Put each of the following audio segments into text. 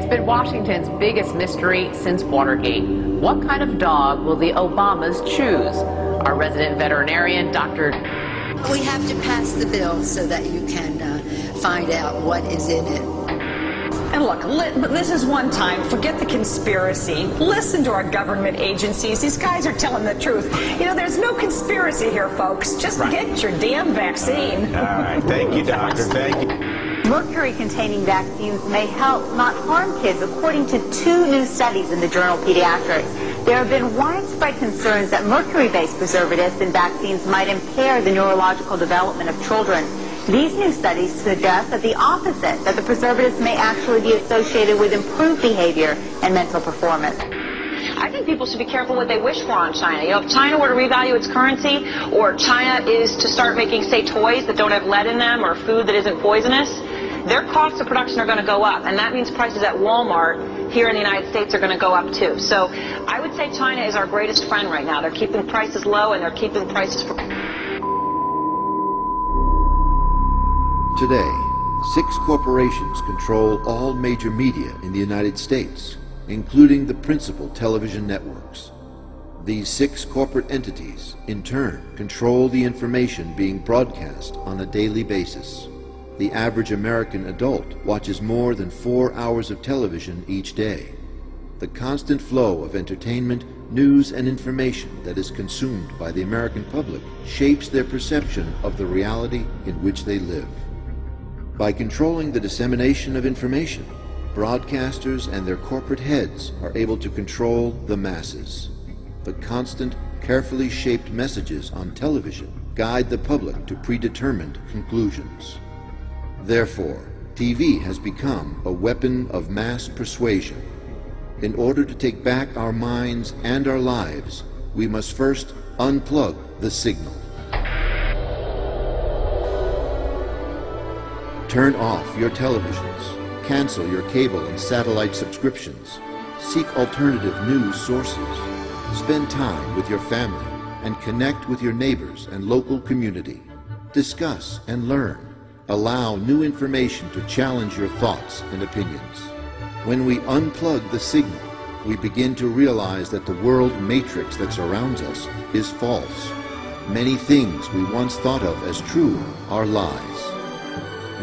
been Washington's biggest mystery since Watergate. What kind of dog will the Obamas choose? Our resident veterinarian, Dr. We have to pass the bill so that you can find out what is in it. And look, this is one time. Forget the conspiracy. Listen to our government agencies. These guys are telling the truth. You know, there's no conspiracy here, folks. Just get your damn vaccine. All right. Thank you, doctor. Thank you. Mercury-containing vaccines may help, not harm kids, according to 2 new studies in the journal Pediatrics. There have been widespread concerns that mercury-based preservatives in vaccines might impair the neurological development of children. These new studies suggest that the opposite, that the preservatives may actually be associated with improved behavior and mental performance. I think people should be careful what they wish for on China. You know, if China were to revalue its currency, or China is to start making, say, toys that don't have lead in them or food that isn't poisonous, their costs of production are going to go up, and that means prices at Walmart here in the United States are going to go up too. So I would say China is our greatest friend right now. They're keeping prices low, and they're keeping prices for... Today, 6 corporations control all major media in the United States, including the principal television networks. These 6 corporate entities, in turn, control the information being broadcast on a daily basis. The average American adult watches more than 4 hours of television each day. The constant flow of entertainment, news, and information that is consumed by the American public shapes their perception of the reality in which they live. By controlling the dissemination of information, broadcasters and their corporate heads are able to control the masses. The constant, carefully shaped messages on television guide the public to predetermined conclusions. Therefore, TV has become a weapon of mass persuasion. In order to take back our minds and our lives, we must first unplug the signal. Turn off your televisions, cancel your cable and satellite subscriptions, seek alternative news sources, spend time with your family, and connect with your neighbors and local community. Discuss and learn. Allow new information to challenge your thoughts and opinions. When we unplug the signal, we begin to realize that the world matrix that surrounds us is false. Many things we once thought of as true are lies.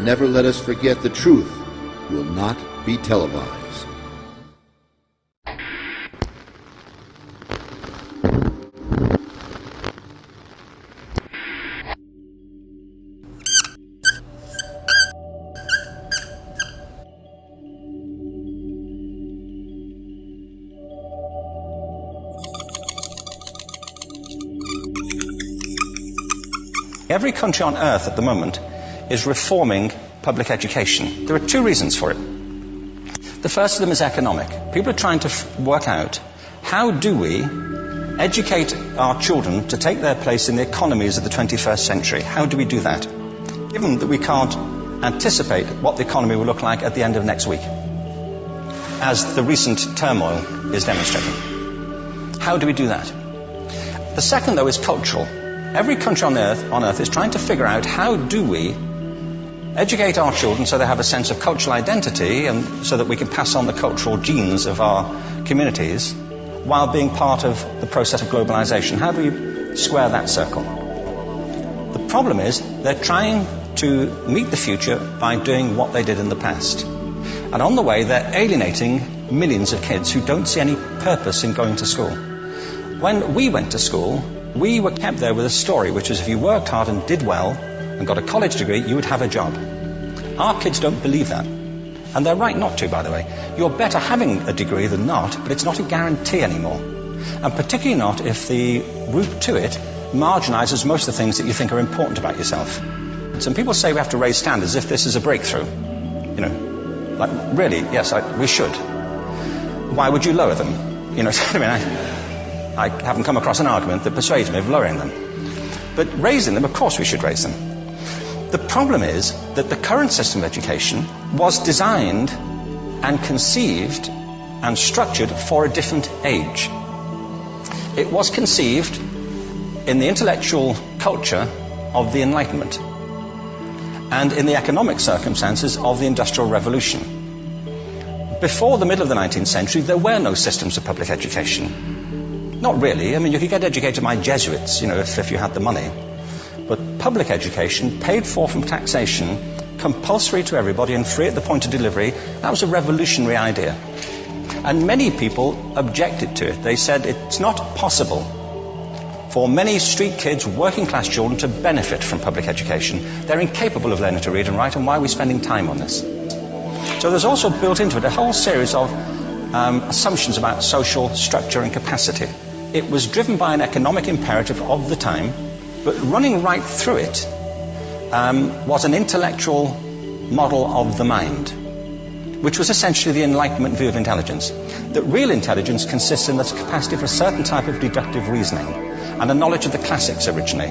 Never let us forget the truth will not be televised. Every country on earth at the moment is reforming public education. There are 2 reasons for it. The first of them is economic. People are trying to work out, how do we educate our children to take their place in the economies of the 21st century? How do we do that? Given that we can't anticipate what the economy will look like at the end of next week, as the recent turmoil is demonstrating. How do we do that? The second, though, is cultural. Every country on earth is trying to figure out, how do we educate our children so they have a sense of cultural identity, and so that we can pass on the cultural genes of our communities while being part of the process of globalization. How do we square that circle? The problem is they're trying to meet the future by doing what they did in the past. And on the way, they're alienating millions of kids who don't see any purpose in going to school. When we went to school, we were kept there with a story, which is if you worked hard and did well and got a college degree, you would have a job. Our kids don't believe that. And they're right not to, by the way. You're better having a degree than not, but it's not a guarantee anymore. And particularly not if the route to it marginalizes most of the things that you think are important about yourself. And some people say we have to raise standards if this is a breakthrough. You know, like, really, yes, we should. Why would you lower them? You know, I mean, I haven't come across an argument that persuades me of lowering them. But raising them, of course we should raise them. The problem is that the current system of education was designed and conceived and structured for a different age. It was conceived in the intellectual culture of the Enlightenment and in the economic circumstances of the Industrial Revolution. Before the middle of the 19th century, there were no systems of public education. Not really. I mean, you could get educated by Jesuits, if you had the money. But public education, paid for from taxation, compulsory to everybody and free at the point of delivery, that was a revolutionary idea. And many people objected to it. They said it's not possible for many street kids, working class children, to benefit from public education. They're incapable of learning to read and write, and why are we spending time on this? So there's also built into it a whole series of assumptions about social structure and capacity. It was driven by an economic imperative of the time, but running right through it was an intellectual model of the mind, which was essentially the Enlightenment view of intelligence. That real intelligence consists in the capacity for a certain type of deductive reasoning and a knowledge of the classics originally,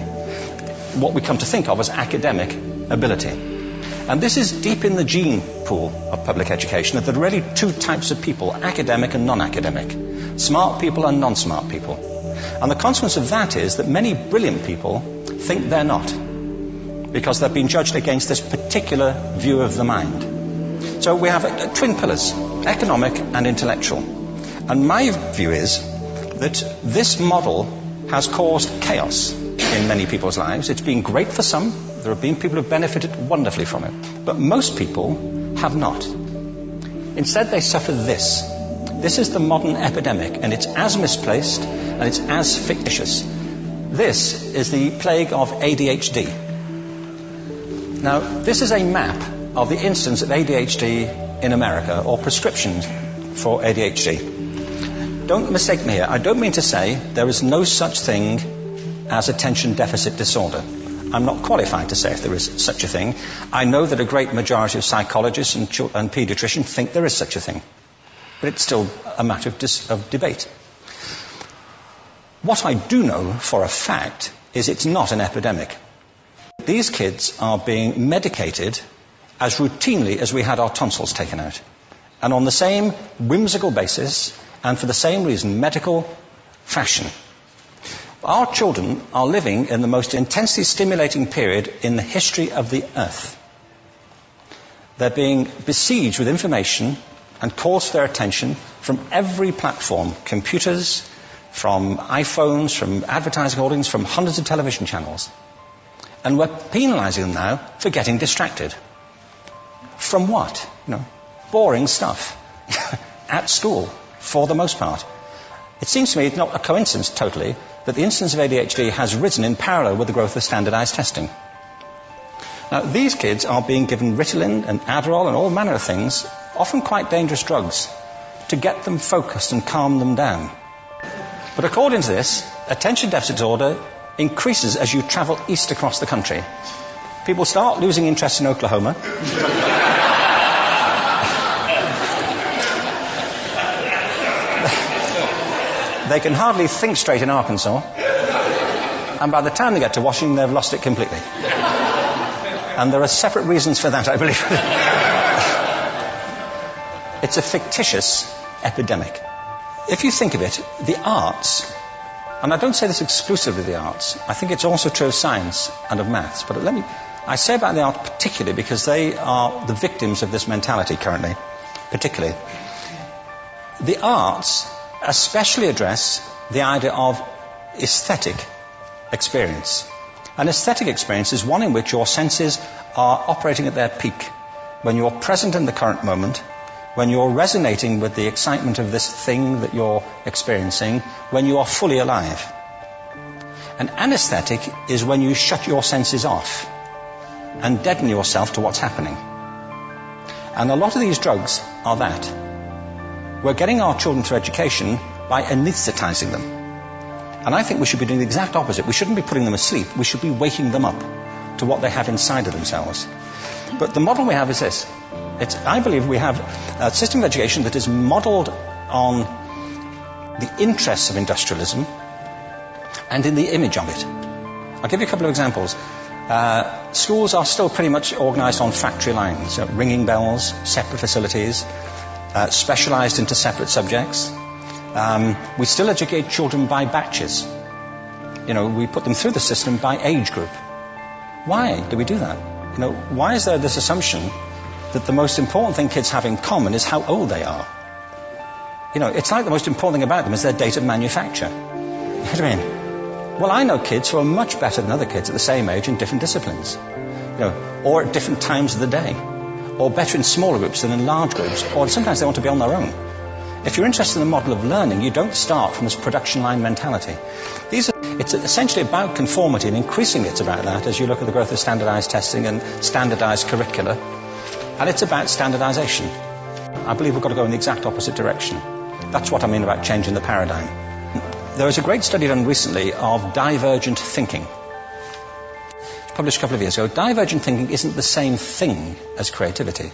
what we come to think of as academic ability. And this is deep in the gene pool of public education, that there are really two types of people, academic and non-academic, smart people and non-smart people. And the consequence of that is that many brilliant people think they're not, because they've been judged against this particular view of the mind. So we have twin pillars, economic and intellectual. And my view is that this model has caused chaos in many people's lives. It's been great for some. There have been people who have benefited wonderfully from it. But most people have not. Instead, they suffer this. This is the modern epidemic, and it's as misplaced and it's as fictitious. This is the plague of ADHD. Now, this is a map of the incidence of ADHD in America, or prescriptions for ADHD. Don't mistake me here. I don't mean to say there is no such thing as attention deficit disorder. I'm not qualified to say if there is such a thing. I know that a great majority of psychologists and paediatricians think there is such a thing. But it's still a matter of debate. What I do know for a fact is it's not an epidemic. These kids are being medicated as routinely as we had our tonsils taken out. And on the same whimsical basis, and for the same reason, medical fashion. Our children are living in the most intensely stimulating period in the history of the earth. They're being besieged with information and calls for their attention from every platform, computers, from iPhones, from advertising holdings, from hundreds of television channels. And we're penalizing them now for getting distracted. From what? Boring stuff. At school, for the most part. It seems to me it's not a coincidence totally that the incidence of ADHD has risen in parallel with the growth of standardized testing. Now, these kids are being given Ritalin and Adderall and all manner of things, often quite dangerous drugs, to get them focused and calm them down. But according to this, attention deficit disorder increases as you travel east across the country. People start losing interest in Oklahoma. They can hardly think straight in Arkansas. And by the time they get to Washington, they've lost it completely. And there are separate reasons for that, I believe. It's a fictitious epidemic. If you think of it, the arts, and I don't say this exclusively the arts, I think it's also true of science and of maths, but I say about the arts particularly because they are the victims of this mentality currently, particularly. The arts especially address the idea of aesthetic experience. An aesthetic experience is one in which your senses are operating at their peak, when you're present in the current moment, when you're resonating with the excitement of this thing that you're experiencing, when you are fully alive. An anesthetic is when you shut your senses off and deaden yourself to what's happening. And a lot of these drugs are that. We're getting our children through education by anesthetizing them. And I think we should be doing the exact opposite. We shouldn't be putting them asleep. We should be waking them up to what they have inside of themselves. But the model we have is this. I believe we have a system of education that is modeled on the interests of industrialism and in the image of it. I'll give you a couple of examples. Schools are still pretty much organized on factory lines, ringing bells, separate facilities, specialized into separate subjects. We still educate children by batches. We put them through the system by age group. Why do we do that? Why is there this assumption that the most important thing kids have in common is how old they are. You know, it's like the most important thing about them is their date of manufacture. You know what I mean? Well, I know kids who are much better than other kids at the same age in different disciplines, you know, or at different times of the day, or better in smaller groups than in large groups, or sometimes they want to be on their own. If you're interested in the model of learning, you don't start from this production line mentality. It's essentially about conformity, and increasingly it's about that as you look at the growth of standardized testing and standardized curricula. And it's about standardization. I believe we've got to go in the exact opposite direction. That's what I mean about changing the paradigm. There was a great study done recently of divergent thinking. It was published a couple of years ago. Divergent thinking isn't the same thing as creativity.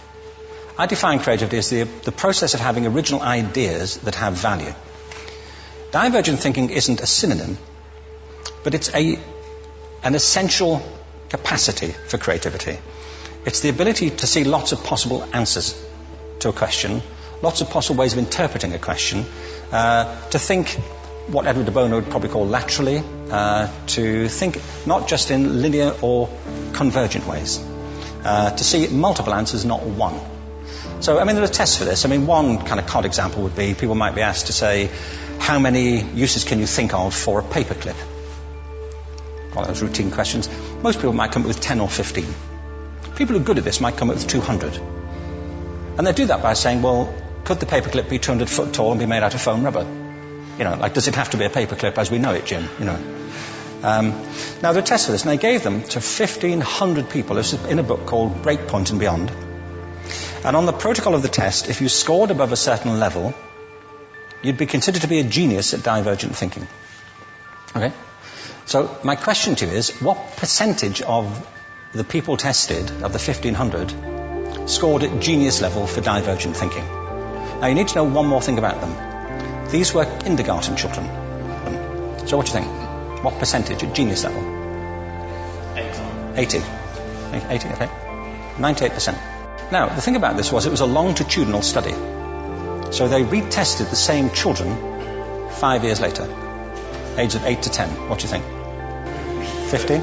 I define creativity as the process of having original ideas that have value. Divergent thinking isn't a synonym, but it's an essential capacity for creativity. It's the ability to see lots of possible answers to a question, lots of possible ways of interpreting a question, to think what Edward de Bono would probably call laterally, to think not just in linear or convergent ways, to see multiple answers, not one. So, I mean, there are tests for this. I mean, one kind of cod example would be people might be asked to say, how many uses can you think of for a paperclip? Well, those routine questions. Most people might come up with 10 or 15. People who are good at this might come up with 200. And they do that by saying, well, could the paperclip be 200 foot tall and be made out of foam rubber? You know, like, does it have to be a paperclip as we know it, Jim? You know. Now, there are tests for this, and they gave them to 1,500 people. This is in a book called Breakpoint and Beyond. And on the protocol of the test, if you scored above a certain level, you'd be considered to be a genius at divergent thinking. Okay? So my question to you is, what percentage of the people tested, of the 1,500, scored at genius level for divergent thinking? Now you need to know one more thing about them. These were kindergarten children. So what do you think? What percentage at genius level? 80. 80, okay. 98%. Now, the thing about this was it was a longitudinal study. So they retested the same children 5 years later, ages of 8 to 10. What do you think? 50?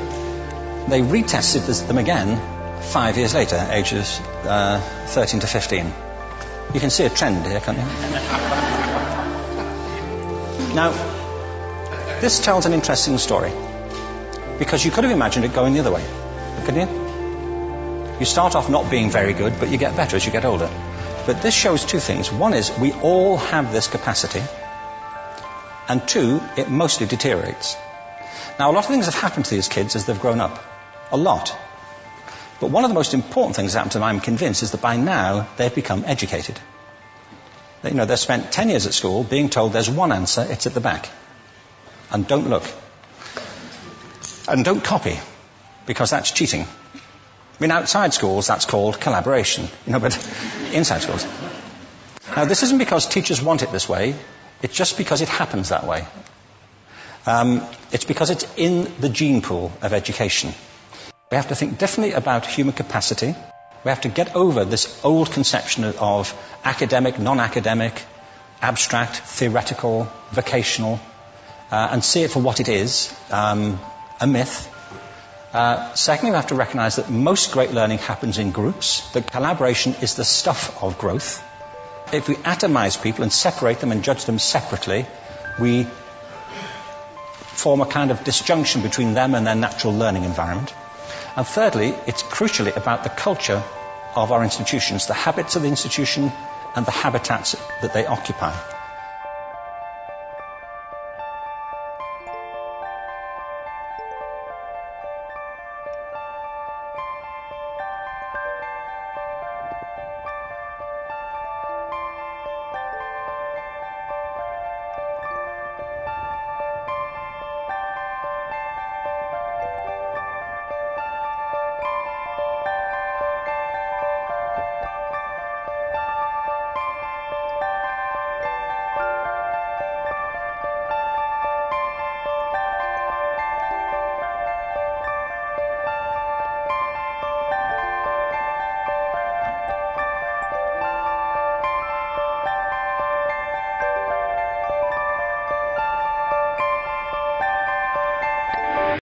They retested them again 5 years later, ages 13 to 15. You can see a trend here, can't you? Now, this tells an interesting story, because you could have imagined it going the other way, couldn't you? You start off not being very good, but you get better as you get older. But this shows two things. One is we all have this capacity, and two, it mostly deteriorates. Now, a lot of things have happened to these kids as they've grown up. A lot. But one of the most important things that happened to them, I'm convinced, is that by now they've become educated. You know, they've spent 10 years at school being told there's one answer, it's at the back. And don't look. And don't copy, because that's cheating. I mean, outside schools, that's called collaboration, you know, but inside schools. Now, this isn't because teachers want it this way. It's just because it happens that way. It's because it's in the gene pool of education. We have to think differently about human capacity. We have to get over this old conception of academic, non-academic, abstract, theoretical, vocational, and see it for what it is, a myth. Secondly, we have to recognize that most great learning happens in groups, that collaboration is the stuff of growth. If we atomize people and separate them and judge them separately, we form a kind of disjunction between them and their natural learning environment. And thirdly, it's crucially about the culture of our institutions, the habits of the institution and the habitats that they occupy.